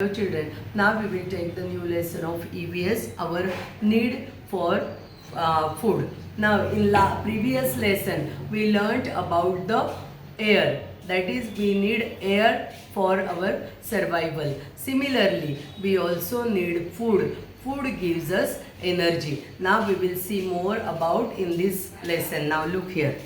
Hello children, now we will take the new lesson of EVS, our need for food. Now in previous lesson we learnt about the air, that is we need air for our survival. Similarly, we also need food. Food gives us energy. Now we will see more about in this lesson. Now look here.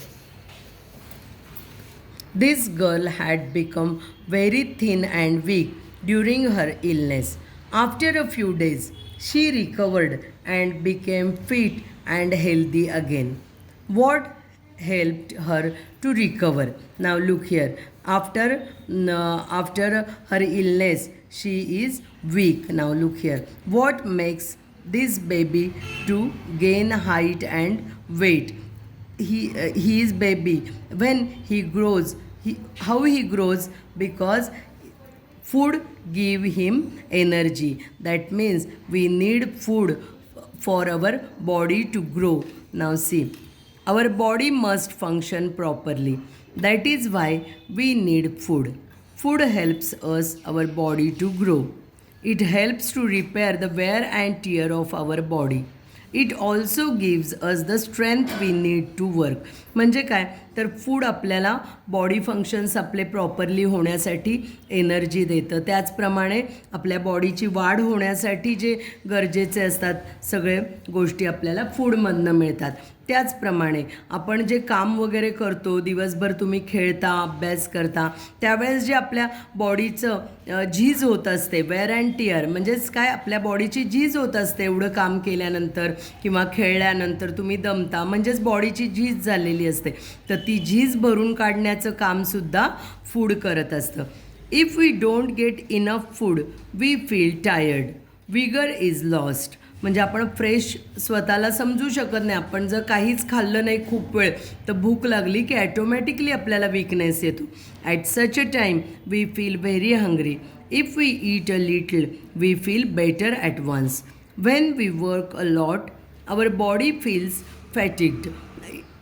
This girl had become very thin and weak during her illness. After a few days, she recovered and became fit and healthy again. What helped her to recover? Now look here. After her illness, she is weak. Now look here. What makes this baby to gain height and weight? He is baby when he grows, how he grows, because food give him energy. That means we need food for our body to grow. Now see, our body must function properly. That is why we need food. Food helps us our body to grow. It helps to repair the wear and tear of our body. It also gives us the strength we need to work. म्हणजे काय तर food आपल्याला body functions आपले properly होण्यासाठी energy देतं. त्याचप्रमाणे आपल्या बॉडीची वाढ होण्यासाठी जे गरजेचे असतात सगळे गोष्टी आपल्याला फूडमधनं मिळतात. त्याचप्रमाणे आपण जे काम वगैरे करतो, दिवसभर तुम्ही खेळता, अभ्यास करता, त्यावेळेस जे आपल्या बॉडीचं झीज होत असते, वेअर अँड टिअर, म्हणजेच काय आपल्या बॉडीची झीज होत असते. एवढं काम केल्यानंतर किंवा खेळल्यानंतर तुम्ही दमता, म्हणजेच बॉडीची झीज झालेली असते. तर ती झीज भरून काढण्याचं कामसुद्धा फूड करत असतं. If we don't get enough food we feel tired, vigour is lost. म्हणजे आपण फ्रेश स्वतःला समजू शकत नाही. आपण जर काहीच खाल्लं नाही खूप वेळ तर भूक लागली की ॲटोमॅटिकली आपल्याला वीकनेस येतो. At such a time we feel very hungry. If we eat a little we feel better at once. When we work a lot our body feels fatigued.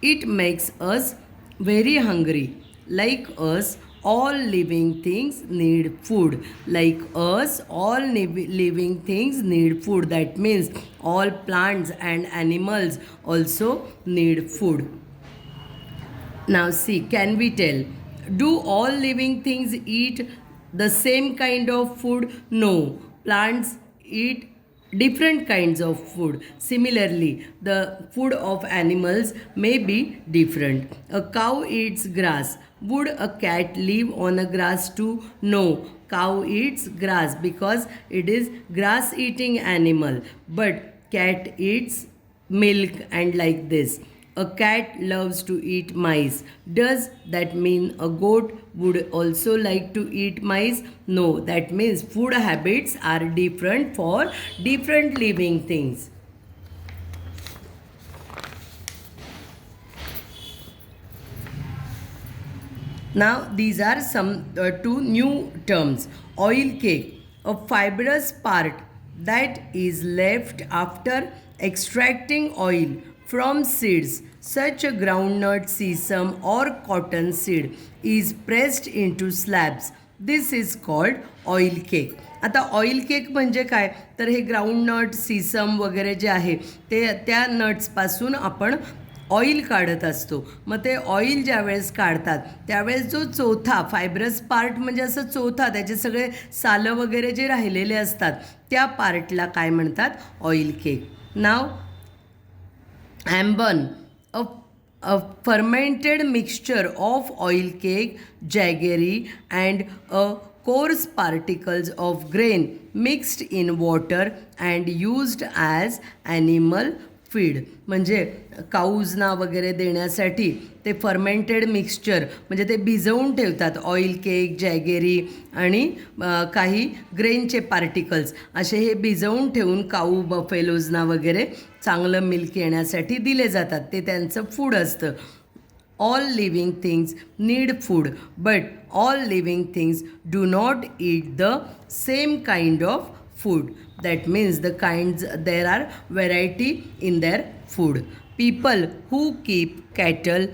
It makes us very hungry. Like us all living things need food. Like us, all living things need food. That means all plants and animals also need food. Now see, can we tell, do all living things eat the same kind of food? No, plants eat different kinds of food. Similarly, the food of animals may be different. A cow eats grass. Would a cat live on a grass too? No, cow eats grass because it is grass eating animal, but cat eats milk and like this. A cat loves to eat mice. Does that mean a goat would also like to eat mice? No, that means food habits are different for different living things. Now these are some two new terms. Oil cake, a fibrous part that is left after extracting oil from seeds such as groundnut, sesame or cotton seed is pressed into slabs. This is called oil cake. आता oil cake म्हणजे काय तर हे groundnut, सीसम वगैरे जे आहे ते त्या नट्सपासून आपण ऑइल काढत असतो. मग ते ऑइल ज्यावेळेस काढतात त्यावेळेस जो चौथा फायब्रस पार्ट, म्हणजे असं चौथा त्याचे सगळे सालं वगैरे जे राहिलेले असतात त्या पार्टला काय म्हणतात, ऑइल केक. नाव ॲम्बन, a fermented mixture of oil cake, jaggery and a coarse particles of grain mixed in water and used as animal feed. म्हणजे काऊजना वगैरे देण्यासाठी ते फर्मेंटेड मिक्सचर म्हणजे ते भिजवून ठेवतात. ऑइल केक, जॅगेरी आणि काही ग्रेनचे पार्टिकल्स असे हे भिजवून ठेवून काऊ, बफेलोजना वगैरे चांगलं मिल्क येण्यासाठी दिले जातात. ते त्यांचं फूड असतं. All living things need food but all living things do not eat the same kind of food. That means there are variety in their food. People who keep cattle,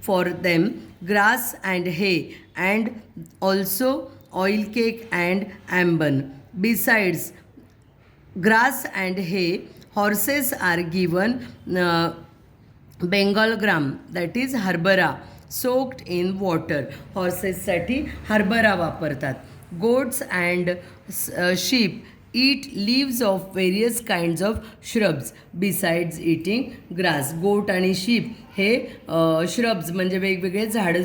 for them grass and hay and also oil cake and amban. Besides grass and hay, horses are given Bengal gram, that is हरभरा, soaked in water. हॉर्सेससाठी हरभरा वापरतात. Goats and sheep eat leaves of various kinds of shrubs besides eating grass. गोट आणि ship हे shrubs म्हणजे वेगवेगळे झाडं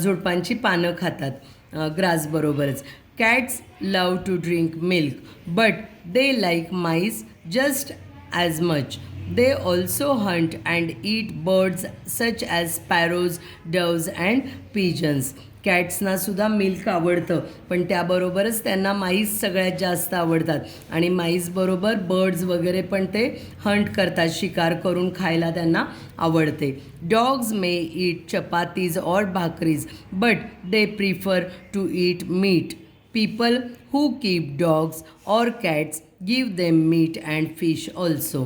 झुडपांची पानं खातात ग्रास बरोबरच. Cats love to drink milk, but they like mice just as much. They also hunt and eat birds such as sparrows, doves and pigeons. कॅट्सना सुद्धा मिल्क आवडतं, पण त्याबरोबरच त्यांना माईस सगळ्यात जास्त आवडतात आणि माईसबरोबर बर्ड्स वगैरे पण ते हंट करतात, शिकार करून खायला त्यांना आवडते. डॉग्स मे ईट चपातीज और bhakris, but they prefer to eat meat. People who keep dogs or cats give them meat and fish also.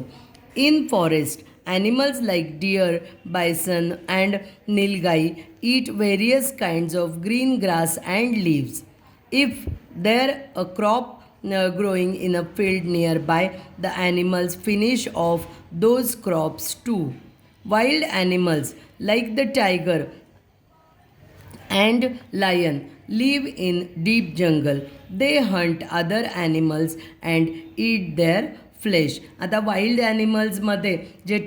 In forest, animals like deer, bison and nilgai eat various kinds of green grass and leaves. If there a crop growing in a field nearby, the animals finish off those crops too. Wild animals like the tiger and lion live in deep jungle. They hunt other animals and eat their flesh. आता wild ॲनिमल्समध्ये जे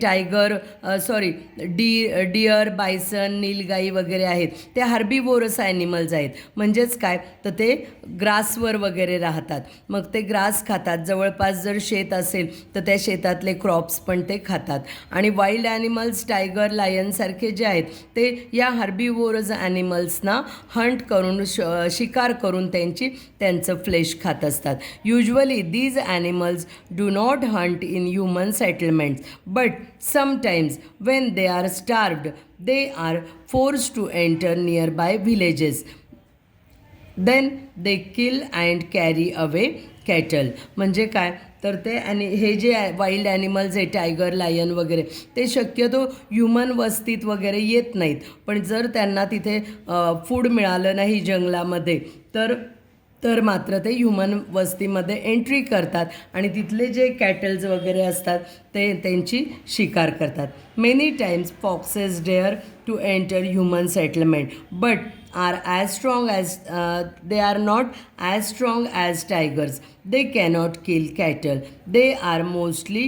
deer, bison, nilgai वगैरे आहेत ते हार्बिवोरस animals आहेत. म्हणजेच काय तर ते ग्रासवर वगैरे राहतात, मग ते ग्रास खातात. जवळपास जर शेत असेल तर त्या शेतातले क्रॉप्स पण ते खातात. आणि वाईल्ड ॲनिमल्स टायगर, लायनसारखे जे आहेत ते या हार्बिवोरस ॲनिमल्सना हंट करून शिकार करून त्यांचं फ्लेश खात असतात. Usually these animals do not hunt in human settlements, but sometimes when they are starved, they are forced to enter nearby villages. Then they kill and carry away cattle. म्हणजे काय तर ते आणि हे जे वाईल्ड ॲनिमल्स आहे tiger, lion वगैरे ते शक्यतो ह्युमन वस्तीत वगैरे येत नाहीत, पण जर त्यांना तिथे फूड मिळालं नाही जंगलामध्ये तर मात्र ते ह्युमन वस्तीमध्ये एंट्री करतात आणि तिथले जे कॅटल्स वगैरे असतात ते त्यांची शिकार करतात. Many times foxes dare to enter human settlement, but are as strong as they are not as strong as tigers. They cannot kill cattle. They are mostly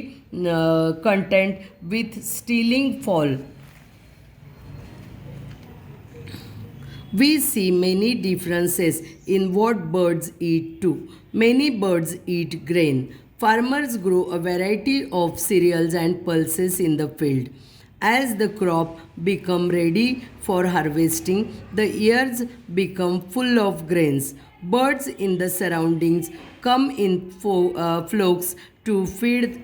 content with stealing fall. We see many differences in what birds eat too. Many birds eat grain. Farmers grow a variety of cereals and pulses in the field. As the crop become ready for harvesting, the ears become full of grains. Birds in the surroundings come in flocks to feed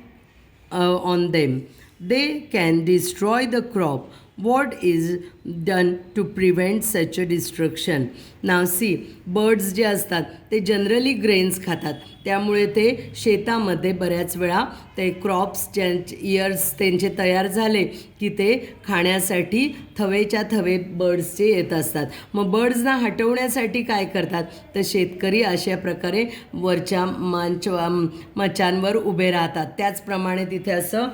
on them. They can destroy the crop. What is done to prevent such a destruction? Now see, birds जे असतात ते generally grains खातात, त्यामुळे ते शेतामध्ये बऱ्याच वेळा ते क्रॉप्स इयर्स त्यांचे तयार झाले की ते खाण्यासाठी थवेच्या थवे बर्ड्सचे येत असतात. मग बर्ड्सना हटवण्यासाठी काय करतात तर शेतकरी अशा प्रकारे वरच्या मचांवर उभे राहतात. त्याचप्रमाणे तिथे असं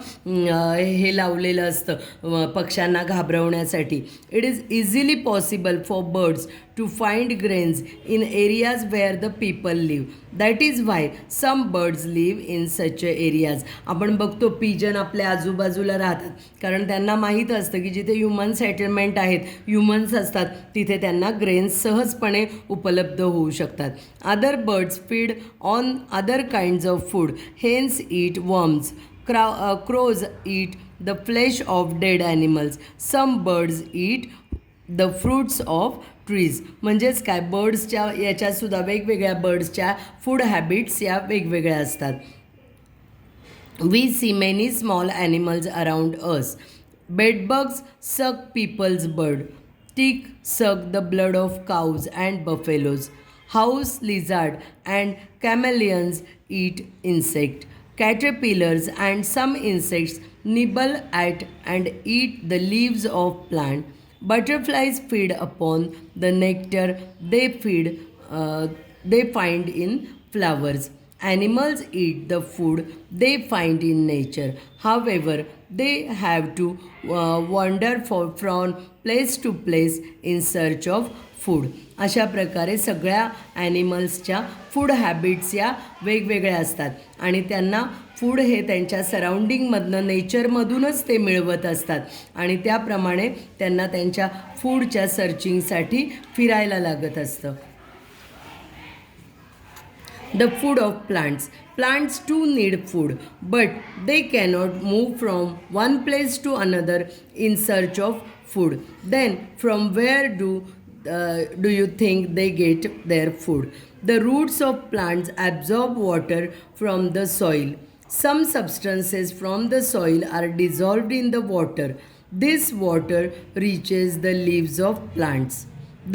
हे लावलेलं असतं पक्ष्यांना घाबरवण्यासाठी. It is easily possible for birds to find grains in areas where the people live. That is why some birds live in such areas. आपण बघतो पिजन आपल्या आजूबाजूला राहतात कारण त्यांना माहीत असतं की जिथे ह्युमन सेटलमेंट आहेत, ह्युमन्स असतात, तिथे त्यांना ग्रेन्स सहजपणे उपलब्ध होऊ शकतात. Other birds feed on other kinds of food. Hens eat worms. Crows eat the flesh of dead animals. Some birds eat the fruits of trees. म्हणजेच काय बर्ड्सच्या याच्यातसुद्धा वेगवेगळ्या बर्ड्सच्या फूड हॅबिट्स या वेगवेगळ्या असतात. We see many small animals around us. Bedbugs suck people's bird. Tick suck the blood of cows and buffaloes. House lizard and chameleons eat insect. Caterpillars and some insects nibble at and eat the leaves of plant. Butterflies feed upon the nectar they find in flowers. Animals eat the food they find in nature. However, they have to wander from place to place in search of food. अशा प्रकारे सगळ्या ॲनिमल्सच्या food habits या वेगवेगळ्या असतात आणि त्यांना food हे त्यांच्या सराउंडिंगमधनं नेचरमधूनच ते मिळवत असतात आणि त्याप्रमाणे त्यांना त्यांच्या फूडच्या सर्चिंगसाठी फिरायला लागत असतं. The food of plants. Plants too need food, but they cannot move from one place to another in search of food. Then, from where do you think they get their food? The roots of plants absorb water from the soil. Some substances from the soil are dissolved in the water. This water reaches the leaves of plants.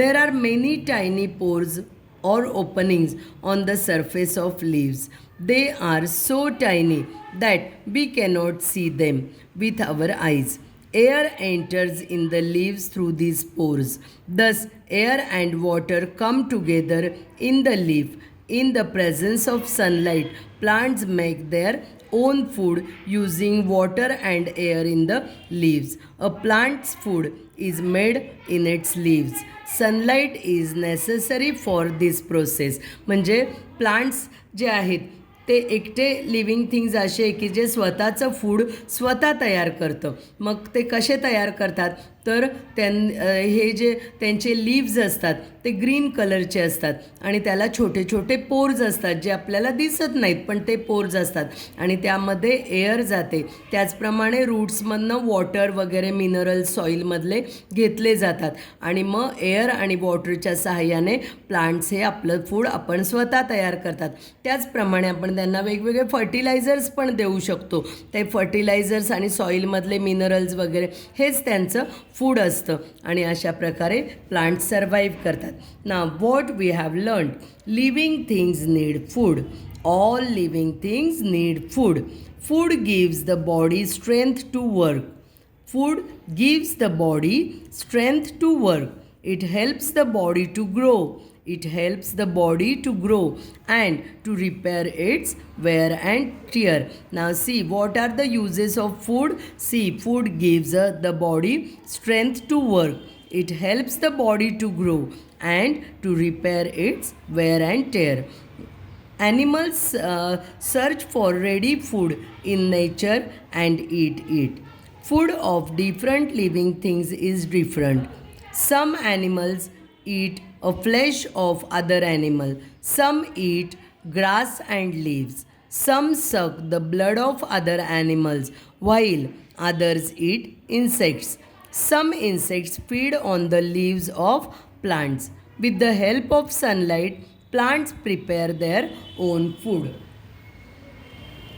There are many tiny pores or openings on the surface of leaves. They are so tiny that we cannot see them with our eyes. Air enters in the leaves through these pores. Thus, air and water come together in the leaf. In the presence of sunlight, plants make their own food using water and air in the leaves. A plant's food is made in its leaves. Sunlight is necessary for this process. म्हणजे plants जे आहेत ते एकटे living things असे की जे स्वतःचं food स्वतः तयार करतं. मग ते कसे तयार करतात तर हे जे त्यांचे लीव्ज असतात ते ग्रीन कलरचे असतात आणि त्याला छोटे छोटे पोर्स असतात जे आपल्याला दिसत नाहीत पण ते पोर्स असतात आणि त्यामध्ये एअर जाते. त्याचप्रमाणे रूट्समधनं वॉटर वगैरे मिनरल्स सॉईलमधले घेतले जातात आणि मग एअर आणि वॉटरच्या सहाय्याने प्लांट्स हे आपलं फूड आपण स्वतः तयार करतात. त्याचप्रमाणे आपण त्यांना वेगवेगळे फर्टिलायझर्स पण देऊ शकतो. ते फर्टिलायझर्स आणि सॉईलमधले मिनरल्स वगैरे हेच त्यांचं फूड असतं आणि अशा प्रकारे प्लांट्स सर्वाईव्ह करतात. Now what we have learned. Living things need food. All living things need food. Food gives the body strength to work. Food gives the body strength to work. It helps the body to grow. It helps the body to grow and to repair its wear and tear. Now see, what are the uses of food? See, food gives the body strength to work. It helps the body to grow and to repair its wear and tear. Animals search for ready food in nature and eat it. Food of different living things is different. Some animals eat a flesh of other animal. Some eat grass and leaves. Some suck the blood of other animals while others eat insects. Some insects feed on the leaves of plants. With the help of sunlight, plants prepare their own food.